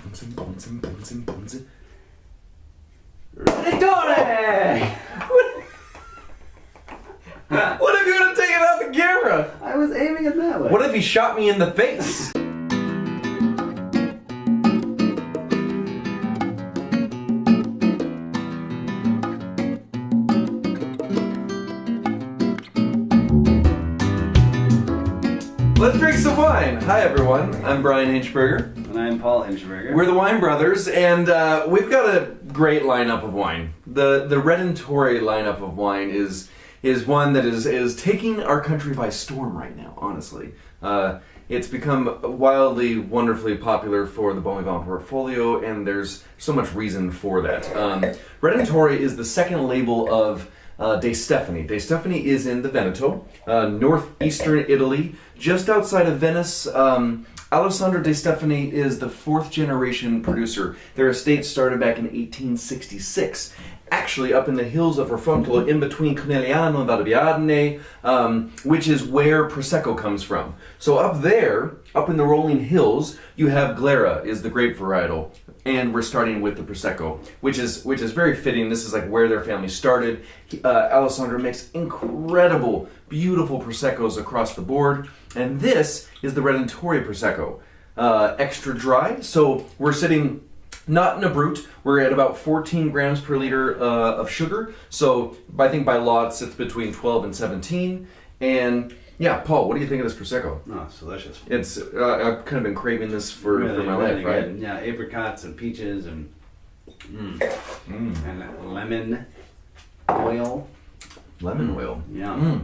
Redentore! What if you would have taken out the camera? I was aiming it that way. What if he shot me in the face? Let's drink some wine. Hi everyone, I'm Bryan Hinschberger. And I'm Paul Hinschberger. We're the Wine Brothers, and we've got a great lineup of wine. The Redentore lineup of wine is one that is taking our country by storm right now, honestly. It's become wildly, wonderfully popular for the Bon Vivant portfolio, and there's so much reason for that. Redentore is the second label of De Stefani. De Stefani is in the Veneto, northeastern Italy, just outside of Venice. Alessandro De Stefani is the fourth generation producer. Their estate started back in 1866. Actually, up in the hills of Redentore, in between Conegliano and Valdiviadne, which is where Prosecco comes from. So up there, up in the rolling hills, you have Glera, is the grape varietal, and we're starting with the Prosecco, which is very fitting. This is like where their family started. Alessandro makes incredible, beautiful Proseccos across the board, and this is the Redentore Prosecco, extra dry. So we're sitting not in a brut. We're at about 14 grams per liter of sugar. So I think by law it sits between 12 and 17. And yeah, Paul, what do you think of this Prosecco? Oh, it's delicious. It's I've kind of been craving this for my life, right? Good. Yeah, apricots and peaches and and lemon oil. Lemon oil. Yeah.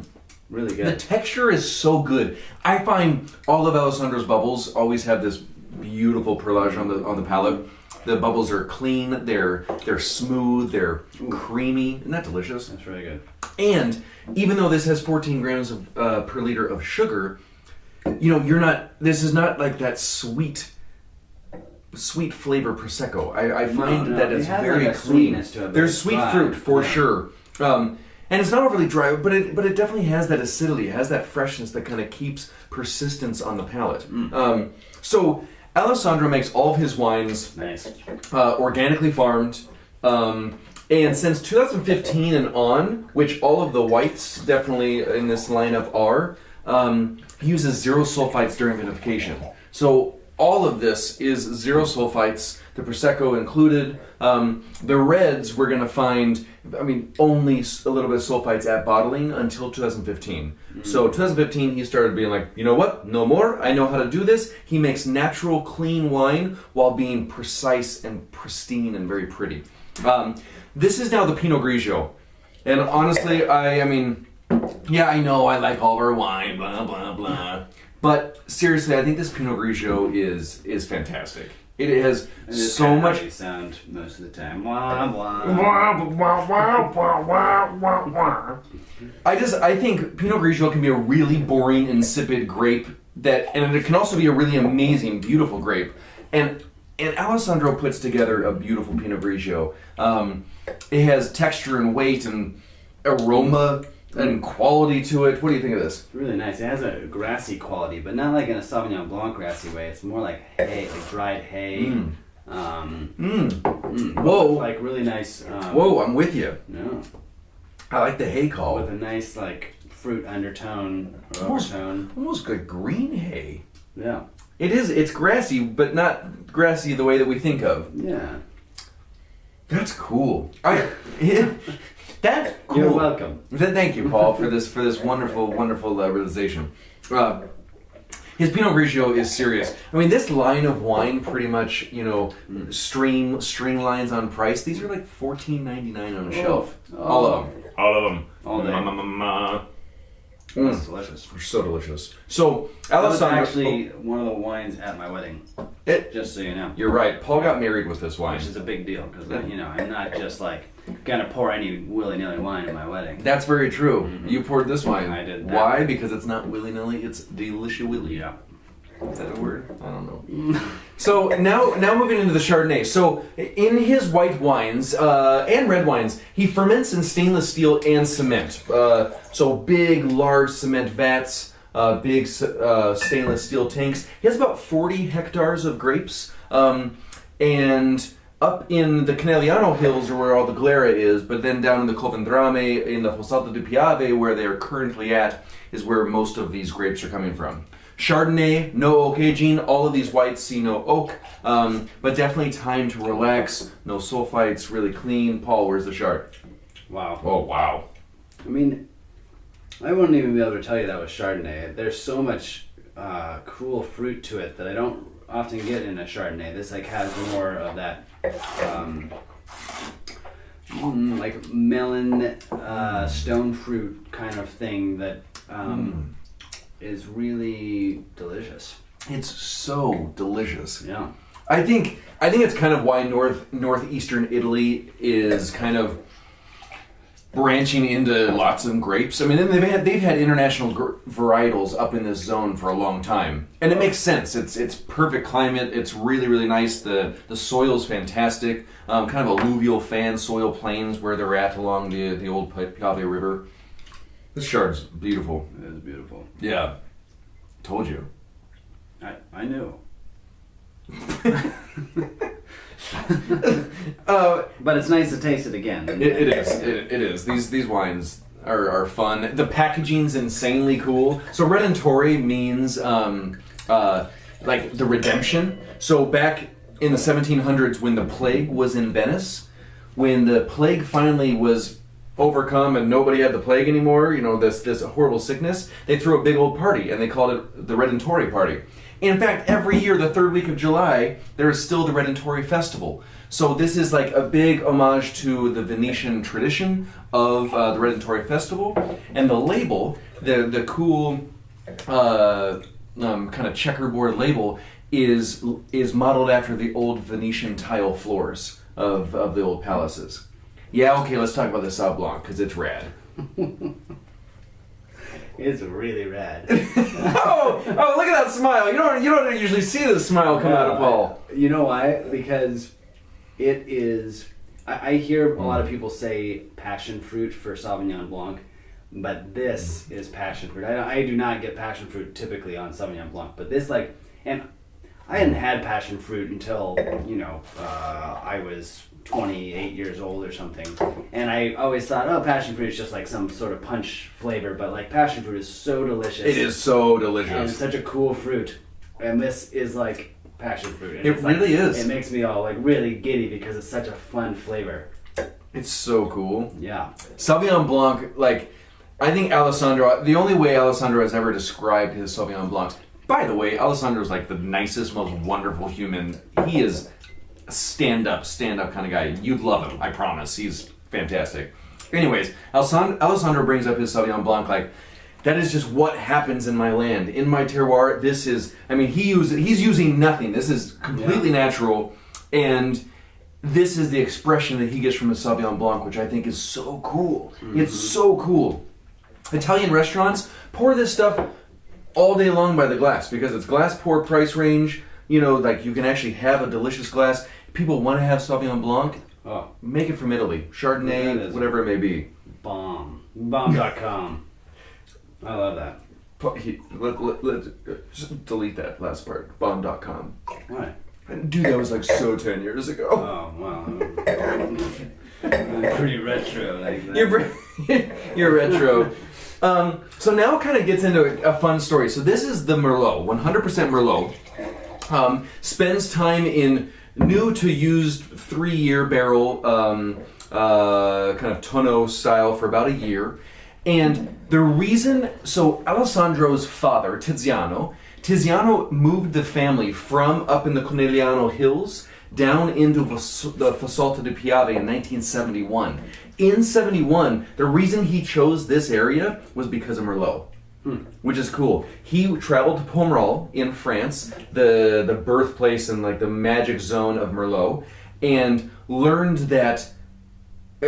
Really good. The texture is so good. I find all of Alessandro's bubbles always have this beautiful perlage on the palate. The bubbles are clean, they're smooth, they're creamy. Isn't that delicious? That's really good. And even though this has 14 grams of, per liter of sugar, you know, this is not like that sweet flavor Prosecco. I find that it's very clean. There's sweet fruit for sure. And it's not overly dry, but it definitely has that acidity, it has that freshness that kind of keeps persistence on the palate. So Alessandro makes all of his wines organically farmed, and since 2015 and on, which all of the whites definitely in this lineup are, he uses zero sulfites during vinification. So all of this is zero sulfites, the Prosecco included. The reds we're going to find, only a little bit of sulfites at bottling until 2015. So 2015 he started being like, you know what, no more, I know how to do this. He makes natural, clean wine while being precise and pristine and very pretty. This is now the Pinot Grigio. And honestly, I know I like all of our wine, blah, blah, blah. But seriously, I think this Pinot Grigio is fantastic. It has so much. They sound most of the time. Wah, wah. I think Pinot Grigio can be a really boring, insipid grape and it can also be a really amazing, beautiful grape. And Alessandro puts together a beautiful Pinot Grigio. It has texture and weight and aroma and quality to it. What do you think of this? It's really nice. It has a grassy quality, but not like in a Sauvignon Blanc grassy way. It's more like hay, like dried hay. Whoa. Like really nice. Whoa, I'm with you. No. I like the hay call. With a nice like fruit undertone or overtone. Almost like green hay. Yeah. It is. It's grassy, but not grassy the way that we think of. Yeah. That's cool. That's cool. You're welcome. Thank you, Paul, for this wonderful realization. His Pinot Grigio is serious. This line of wine pretty much, string lines on price. These are like $14.99 on a shelf. All of them. All day. It's delicious. They're so delicious. So, That was Alessandro, actually one of the wines at my wedding. Just so you know. You're right. Paul got married with this wine. Which is a big deal because I'm not just like gonna pour any willy-nilly wine at my wedding. That's very true. You poured this wine. I did. Why? Because it's not willy-nilly. It's delicious-willy. Yeah. Is that a word? I don't know. So now moving into the Chardonnay. So in his white wines and red wines, he ferments in stainless steel and cement. So big, large cement vats, big stainless steel tanks. He has about 40 hectares of grapes. And up in the Conegliano Hills are where all the Glera is, but then down in the Covendrame, in the Fossalta di Piave, where they're currently at, is where most of these grapes are coming from. Chardonnay, no oak aging, all of these whites see no oak, but definitely time to relax, no sulfites, really clean. Paul, where's the chard? Wow. Oh, wow. I mean, I wouldn't even be able to tell you that was Chardonnay. There's so much cool fruit to it that I don't often get in a Chardonnay. This like has more of that like melon stone fruit kind of thing that is really delicious. It's so delicious. Yeah. I think it's kind of why northeastern Italy is kind of branching into lots of grapes. I mean, they've had international varietals up in this zone for a long time, and it makes sense. It's perfect climate. It's really, really nice. The soil's fantastic. Kind of alluvial fan soil plains where they're at along the old Piave River. This chard's beautiful. It is beautiful. Yeah, told you. I knew. But it's nice to taste it again. It is. These wines are fun. The packaging's insanely cool. So Redentore means like the redemption. So back in the 1700s, when the plague was in Venice, when the plague finally was overcome and nobody had the plague anymore, you know, this horrible sickness, they threw a big old party and they called it the Redentore party. In fact, every year, the third week of July, there is still the Redentore Festival. So this is like a big homage to the Venetian tradition of the Redentore Festival. And the label, the cool kind of checkerboard label, is modeled after the old Venetian tile floors of the old palaces. Yeah, okay, let's talk about the Sauv Blanc, because it's rad. It's really rad. oh, look at that smile. You don't usually see this smile come out of Paul. You know why? Because it is... I hear a lot of people say passion fruit for Sauvignon Blanc, but this is passion fruit. I do not get passion fruit typically on Sauvignon Blanc, but this and I hadn't had passion fruit until, I was 28 years old or something, and I always thought, passion fruit is just like some sort of punch flavor, but like passion fruit is so delicious. It is so delicious. And it's such a cool fruit, and this is like passion fruit. And it really is. It makes me all like really giddy because it's such a fun flavor. It's so cool. Yeah. Sauvignon Blanc, like, I think Alessandro, the only way Alessandro has ever described his Sauvignon Blancs, by the way, Alessandro is like the nicest, most wonderful human. He is a stand-up kind of guy. You'd love him, I promise. He's fantastic. Anyways, Alessandro brings up his Sauvignon Blanc like, that is just what happens in my land, in my terroir. This is, he's using nothing. This is completely natural, and this is the expression that he gets from his Sauvignon Blanc, which I think is so cool. Mm-hmm. It's so cool. Italian restaurants pour this stuff all day long by the glass because it's glass pour price range. Like you can actually have a delicious glass. People want to have Sauvignon Blanc. Oh. Make it from Italy. Chardonnay, whatever it may be. Bomb.com. I love that. Let's just delete that last part. Bomb.com. Why? Dude, that was like so 10 years ago. Oh, wow. I'm pretty retro. Like that. You're retro. So now it kind of gets into a fun story. So this is the Merlot, 100% Merlot. Spends time in new to used 3-year barrel, kind of tonneau style for about a year. And the reason, so Alessandro's father, Tiziano moved the family from up in the Conegliano Hills down into the Fossalta di Piave in 1971. In 71, the reason he chose this area was because of Merlot, which is cool. He traveled to Pomerol in France, the birthplace and like the magic zone of Merlot, and learned that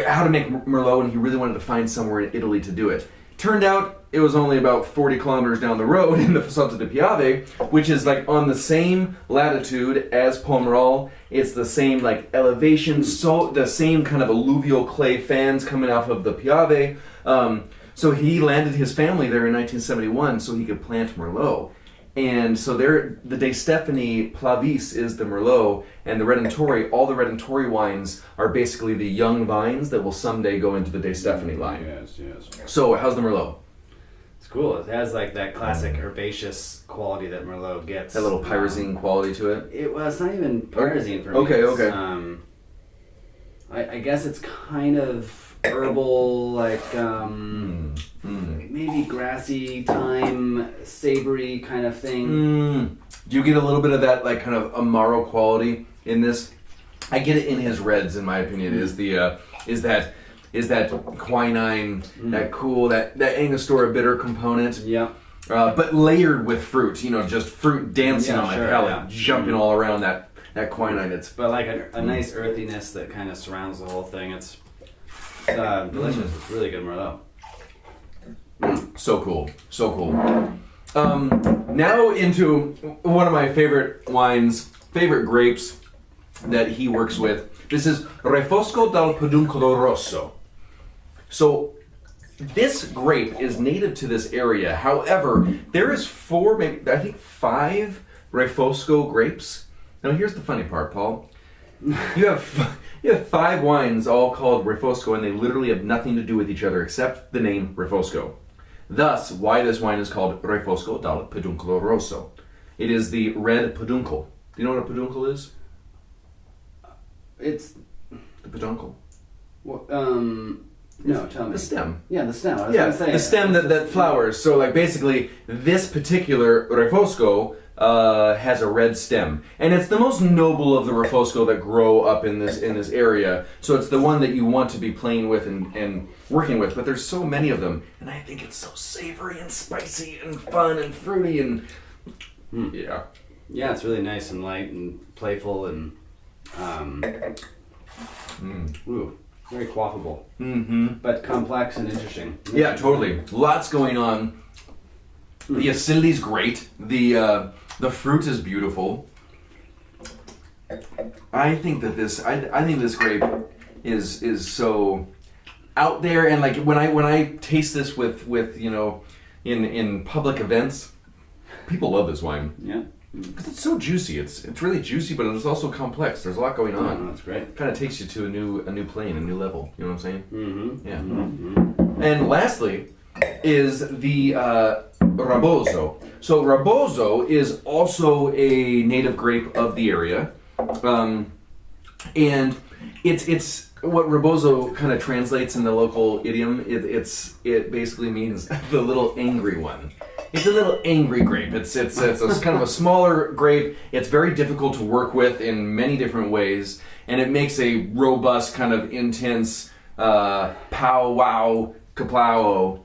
how to make Merlot, and he really wanted to find somewhere in Italy to do it. Turned out it was only about 40 kilometers down the road in the Fossalta di Piave, which is like on the same latitude as Pomerol. It's the same like elevation, so the same kind of alluvial clay fans coming off of the Piave. So he landed his family there in 1971 so he could plant Merlot. And so the De Stefani Plavis is the Merlot, and the Redentore, all the Redentore wines are basically the young vines that will someday go into the De Stefani line. Yes. So how's the Merlot? It's cool. It has like that classic herbaceous quality that Merlot gets. That little pyrazine quality to it? Well, it's not even pyrazine for me. Okay. I guess it's kind of herbal, like maybe grassy, thyme, savory kind of thing. Do you get a little bit of that like kind of Amaro quality in this? I get it in his reds, in my opinion. Is that quinine, that cool, that Angostura bitter component. Yeah. But layered with fruit, just fruit dancing on my palate, jumping all around that quinine. But like a nice earthiness that kind of surrounds the whole thing. It's delicious. It's really good Merlot. So cool. Now into one of my favorite grapes that he works with. This is Refosco dal Peduncolo Rosso. So this grape is native to this area. However, there is 5 Refosco grapes. Now here's the funny part, Paul. You have 5 wines all called Refosco, and they literally have nothing to do with each other except the name Refosco. Thus, why this wine is called Refosco dal Peduncolo Rosso. It is the red peduncle. Do you know what a peduncle is? It's the peduncle. Well, no, tell me. The stem. Yeah, the stem. I was gonna say the stem that flowers. So, like, basically, this particular Refosco has a red stem, and it's the most noble of the Refosco that grow up in this area. So it's the one that you want to be playing with and working with. But there's so many of them, and I think it's so savory and spicy and fun and fruity and yeah. It's really nice and light and playful and very quaffable, but complex and interesting. Yeah, totally. Lots going on. The acidity's great. The fruit is beautiful. I think that this grape is so out there, and like when I taste this with in public events, people love this wine. Yeah. Because it's so juicy. It's really juicy, but it's also complex. There's a lot going on. That's great. It kind of takes you to a new plane, a new level. You know what I'm saying? Yeah. And lastly is the Raboso. So Raboso is also a native grape of the area, and it's what Raboso kind of translates in the local idiom. It basically means the little angry one. It's a little angry grape. It's kind of a smaller grape. It's very difficult to work with in many different ways, and it makes a robust, kind of intense, pow wow kaplao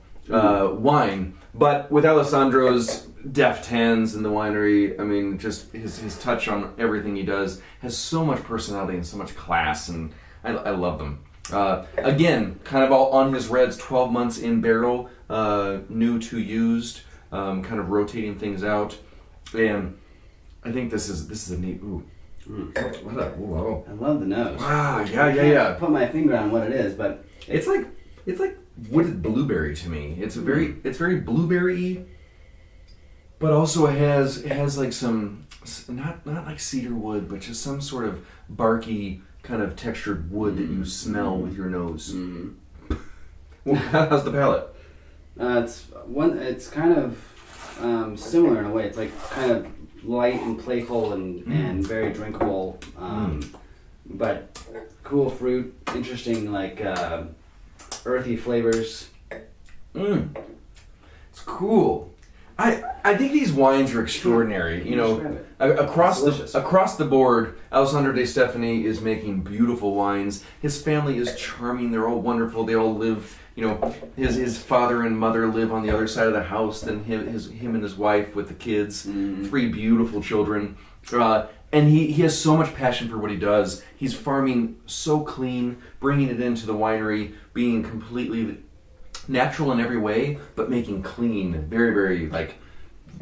wine. But with Alessandro's deft hands in the winery, I mean, just his touch on everything he does has so much personality and so much class, and I love them. Again, kind of all on his reds, 12 months in barrel, new to used. Kind of rotating things out, and I think this is a neat. Ooh, whoa! I love the nose. Wow, I can't put my finger on what it is, but it's like wooded blueberry to me. It's very blueberry, but also it has like some not like cedar wood, but just some sort of barky kind of textured wood that you smell with your nose. Well, how's the palate? It's kind of similar in a way. It's like kind of light and playful and very drinkable, but cool fruit, interesting like earthy flavors. It's cool. I think these wines are extraordinary. You know, across the board, Alessandro De Stefani is making beautiful wines. His family is charming. They're all wonderful. They all live. You know, his father and mother live on the other side of the house than him and his wife with the kids. 3 beautiful children. And he has so much passion for what he does. He's farming so clean, bringing it into the winery, being completely natural in every way, but making clean. Very, very, like,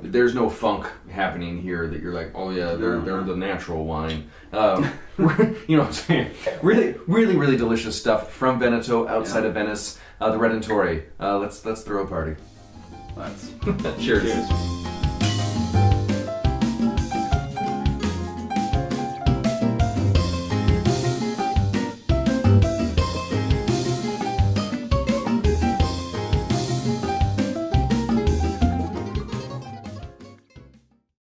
there's no funk happening here that you're like, oh yeah, they're the natural wine. You know what I'm saying? Really, really, really delicious stuff from Veneto, outside of Venice. The Redentore. Let's throw a party. Let's. Cheers.